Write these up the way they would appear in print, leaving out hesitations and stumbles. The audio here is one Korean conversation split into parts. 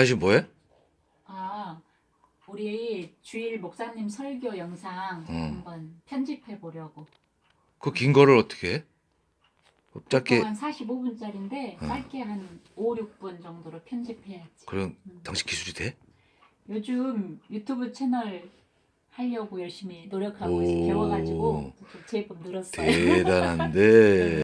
당신 뭐해? 아, 우리 주일 목사님 설교 영상 응. 한번 편집해 보려고. 그 긴 거를 어떻게 해? 보통 짧게. 한 45분짜리인데 짧게 한 5, 6분 정도로 편집해야지. 그럼 당신 기술이 돼? 요즘 유튜브 채널 하려고 열심히 노력하고 있어. 배워가지고 오, 좀 제법 늘었어요.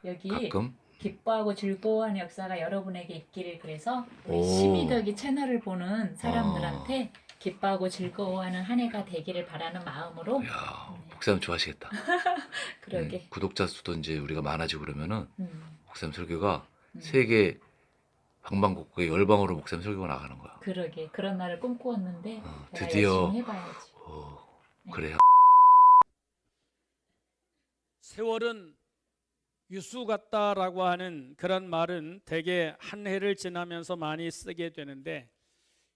여기 가끔. 기뻐하고 즐거워하는 역사가 여러분에게 있기를, 그래서 우리 오, 심희덕이 채널을 보는 어, 사람들한테 기뻐하고 즐거워하는 한 해가 되기를 바라는 마음으로. 야, 네, 목사님 좋아하시겠다. 그러게. 구독자 수도 이제 우리가 많아지고 그러면은 음, 목사님 설교가 음, 세계 방방곡곡에 열방으로 목사님 설교가 나가는 거야. 그러게. 그런 날을 꿈꾸었는데 내가 드디어. 열심히 해봐야지. 네. 그래. 세월은 유수 같다라고 하는 그런 말은 대개 한 해를 지나면서 많이 쓰게 되는데,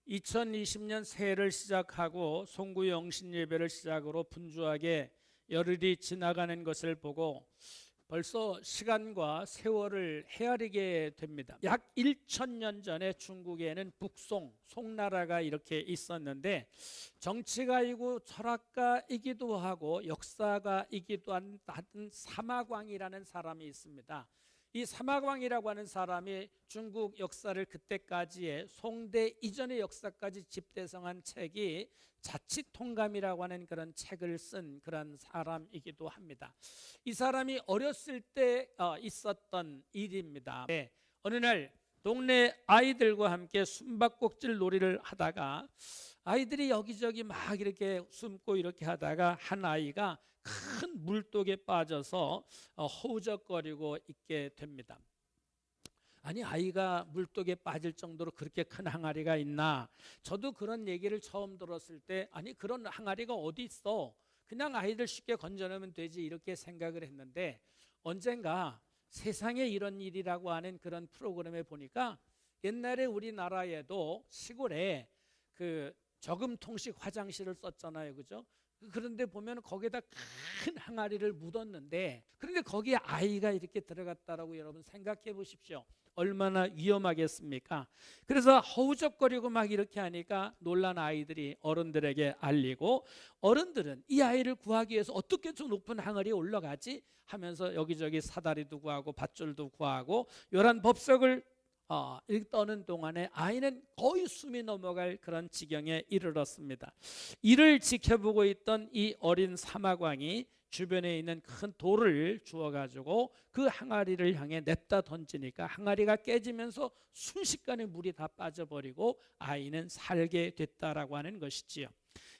2020년 새해를 시작하고 송구 영신 예배를 시작으로 분주하게 열흘이 지나가는 것을 보고 벌써 시간과 세월을 헤아리게 됩니다. 약 1000년 전에 중국에는 북송, 송나라가 이렇게 있었는데, 정치가이고 철학가이기도 하고 역사가이기도 한 사마광이라는 사람이 있습니다. 이 사마광이라고 하는 사람이 중국 역사를 그때까지의 송대 이전의 역사까지 집대성한 책이 자치통감이라고 하는 그런 책을 쓴 그런 사람이기도 합니다. 이 사람이 어렸을 때 있었던 일입니다. 네, 어느 날 동네 아이들과 함께 숨바꼭질 놀이를 하다가 아이들이 여기저기 막 이렇게 숨고 이렇게 하다가 한 아이가 큰 물독에 빠져서 허우적거리고 있게 됩니다. 아니, 아이가 물독에 빠질 정도로 그렇게 큰 항아리가 있나? 저도 그런 얘기를 처음 들었을 때, 아니 그런 항아리가 어디 있어? 그냥 아이들 쉽게 건져내면 되지, 이렇게 생각을 했는데, 언젠가 세상에 이런 일이라고 하는 그런 프로그램에 보니까 옛날에 우리나라에도 시골에 그 저금통식 화장실을 썼잖아요, 그죠? 그런데 보면 거기에다 큰 항아리를 묻었는데, 그런데 거기에 아이가 이렇게 들어갔다라고 여러분 생각해 보십시오. 얼마나 위험하겠습니까? 그래서 허우적거리고 막 이렇게 하니까 놀란 아이들이 어른들에게 알리고, 어른들은 이 아이를 구하기 위해서 어떻게 저 높은 항아리에 올라가지 하면서 여기저기 사다리도 구하고 밧줄도 구하고 요란 법석을 떠는 동안에 아이는 거의 숨이 넘어갈 그런 지경에 이르렀습니다. 이를 지켜보고 있던 이 어린 사마광이 주변에 있는 큰 돌을 주워 가지고 그 항아리를 향해 냈다 던지니까 항아리가 깨지면서 순식간에 물이 다 빠져버리고 아이는 살게 됐다라고 하는 것이지요.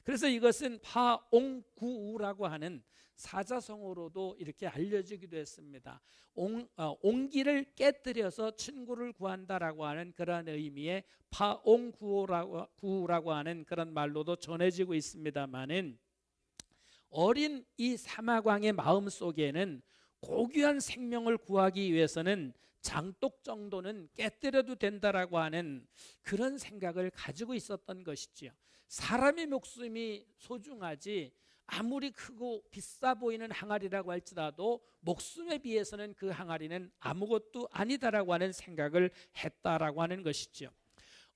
그래서 이것은 파옹구우라고 하는 사자성어로도 이렇게 알려지기도 했습니다. 옹기를 깨뜨려서 친구를 구한다라고 하는 그런 의미의 파옹구우라고 하는 그런 말로도 전해지고 있습니다만은, 어린 이 사마광의 마음 속에는 고귀한 생명을 구하기 위해서는 장독 정도는 깨뜨려도 된다라고 하는 그런 생각을 가지고 있었던 것이지요. 사람의 목숨이 소중하지, 아무리 크고 비싸 보이는 항아리라고 할지라도 목숨에 비해서는 그 항아리는 아무것도 아니다라고 하는 생각을 했다라고 하는 것이지요.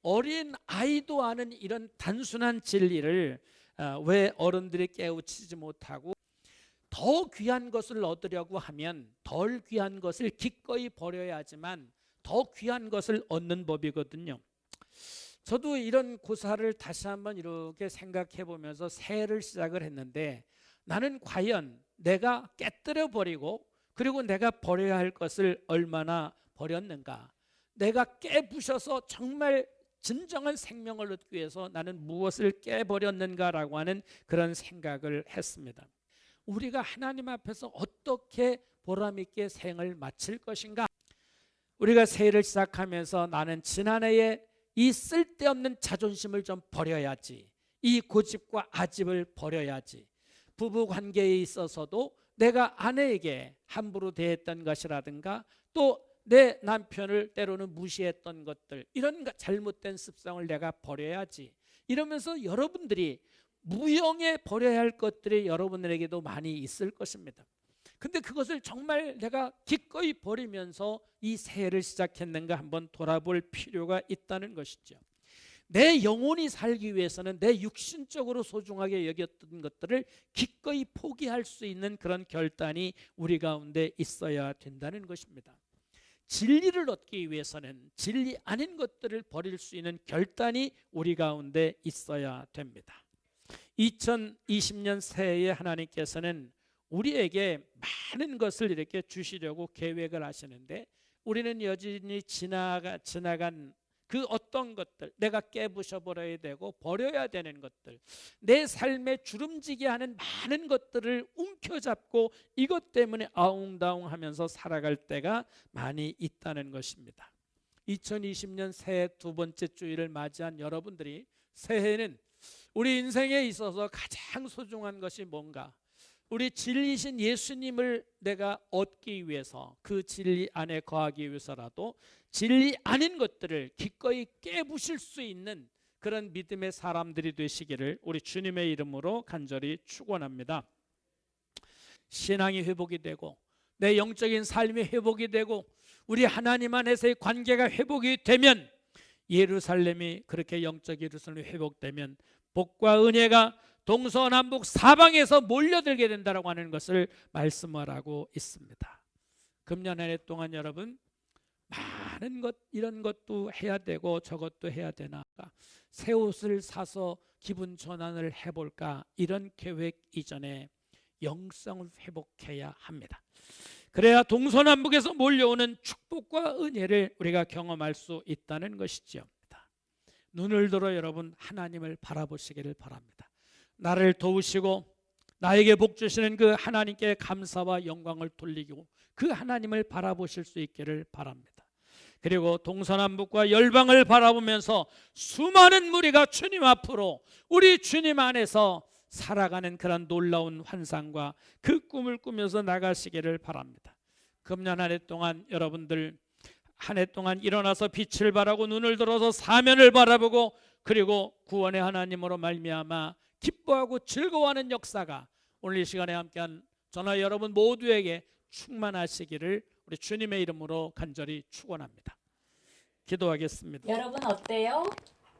어린 아이도 아는 이런 단순한 진리를 왜 어른들이 깨우치지 못하고, 더 귀한 것을 얻으려고 하면 덜 귀한 것을 기꺼이 버려야 하지만 더 귀한 것을 얻는 법이거든요. 저도 이런 고사를 다시 한번 이렇게 생각해 보면서 새해를 시작을 했는데, 나는 과연 내가 깨뜨려 버리고 그리고 내가 버려야 할 것을 얼마나 버렸는가, 내가 깨부셔서 정말 진정한 생명을 얻기 위해서 나는 무엇을 깨버렸는가라고 하는 그런 생각을 했습니다. 우리가 하나님 앞에서 어떻게 보람있게 생을 마칠 것인가? 우리가 새해를 시작하면서 나는 지난해에 이 쓸데없는 자존심을 좀 버려야지, 이 고집과 아집을 버려야지, 부부 관계에 있어서도 내가 아내에게 함부로 대했던 것이라든가 또 내 남편을 때로는 무시했던 것들, 이런 잘못된 습성을 내가 버려야지, 이러면서 여러분들이 무용에 버려야 할 것들이 여러분들에게도 많이 있을 것입니다. 근데 그것을 정말 내가 기꺼이 버리면서 이 새해를 시작했는가 한번 돌아볼 필요가 있다는 것이죠. 내 영혼이 살기 위해서는 내 육신적으로 소중하게 여겼던 것들을 기꺼이 포기할 수 있는 그런 결단이 우리 가운데 있어야 된다는 것입니다. 진리를 얻기 위해서는 진리 아닌 것들을 버릴 수 있는 결단이 우리 가운데 있어야 됩니다. 2020년 새해에 하나님께서는 우리에게 많은 것을 이렇게 주시려고 계획을 하시는데, 우리는 여전히 지나간 그 어떤 것들, 내가 깨부셔 버려야 되고 버려야 되는 것들, 내 삶에 주름지게 하는 많은 것들을 움켜잡고 이것 때문에 아웅다웅하면서 살아갈 때가 많이 있다는 것입니다. 2020년 새해 두 번째 주일을 맞이한 여러분들이 새해는 우리 인생에 있어서 가장 소중한 것이 뭔가, 우리 진리신 예수님을 내가 얻기 위해서, 그 진리 안에 거하기 위해서라도 진리 아닌 것들을 기꺼이 깨부실 수 있는 그런 믿음의 사람들이 되시기를 우리 주님의 이름으로 간절히 축원합니다. 신앙이 회복이 되고 내 영적인 삶이 회복이 되고 우리 하나님 안에서의 관계가 회복이 되면, 예루살렘이 그렇게 영적 예루살렘이 회복되면 복과 은혜가 동서남북 사방에서 몰려들게 된다고 하는 것을 말씀을 하고 있습니다. 금년 한 해 동안 여러분 많은 것, 이런 것도 해야 되고 저것도 해야 되나, 새 옷을 사서 기분 전환을 해볼까, 이런 계획 이전에 영성을 회복해야 합니다. 그래야 동서남북에서 몰려오는 축복과 은혜를 우리가 경험할 수 있다는 것이죠. 눈을 들어 여러분 하나님을 바라보시기를 바랍니다. 나를 도우시고 나에게 복 주시는 그 하나님께 감사와 영광을 돌리고 그 하나님을 바라보실 수 있기를 바랍니다. 그리고 동서남북과 열방을 바라보면서 수많은 무리가 주님 앞으로, 우리 주님 안에서 살아가는 그런 놀라운 환상과 그 꿈을 꾸면서 나가시기를 바랍니다. 금년 한 해 동안 여러분들 한 해 동안 일어나서 빛을 바라고 눈을 들어서 사면을 바라보고 그리고 구원의 하나님으로 말미암아 기뻐하고 즐거워하는 역사가 오늘 이 시간에 함께한 저나 여러분 모두에게 충만하시기를 우리 주님의 이름으로 간절히 축원합니다. 기도하겠습니다. 여러분 어때요?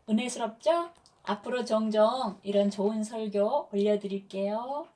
은혜스럽죠? 앞으로 종종 이런 좋은 설교 올려드릴게요.